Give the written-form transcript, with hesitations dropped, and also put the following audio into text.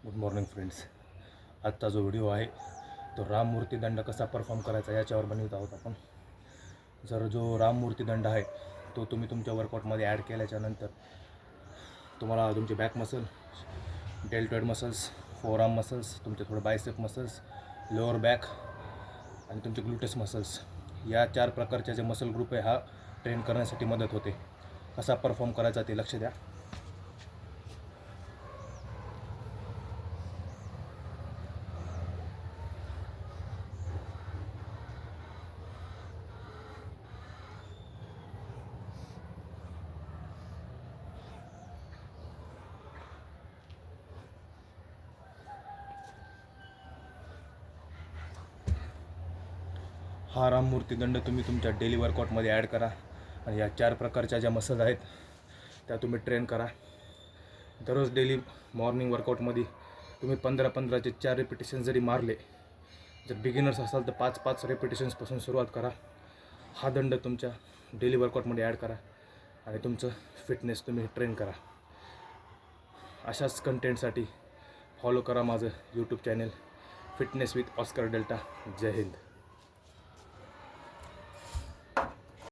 Good morning friends. आजचा जो video आहे तो राममूर्ती दंड कसा परफॉर्म करायचा याच्यावर बनवत आहोत आपण. जर जो राममूर्ती दंड आहे तो तुम्ही तुमच्या वर्कआउटमध्ये ॲड केल्याच्यानंतर तुम्हाला तुमचे back muscle, deltoid muscles, forearm muscles, तुमचे थोडे बायसेप मसल्स, लोअर बॅक आणि तुमचे ग्लुटेस मसल्स या 4 प्रकारचे जे मसल ग्रुप आहे हा ट्रेन करण्यासाठी मदत होते. कसा परफॉर्म करायचा ते लक्ष द्या. हा राममूर्ती दंड तुम्ही तुमच्या डेली वर्कआउटमध्ये ॲड करा आणि या 4 प्रकारच्या ज्या मसल्स आहेत त्या तुम्ही ट्रेन करा. दररोज डेली मॉर्निंग वर्कआउटमध्ये तुम्ही 15-15चे 4 रिपिटेशन जरी मारले, जर बिगिनर्स असाल तर 5-5 रिपिटेशन्सपासून सुरुवात करा. हा दंड तुमच्या डेली वर्कआउटमध्ये ॲड करा आणि तुमचं फिटनेस तुम्ही ट्रेन करा. अशाच कंटेंटसाठी फॉलो करा माझं YouTube channel fitness with Oscar Delta. जय हिंद.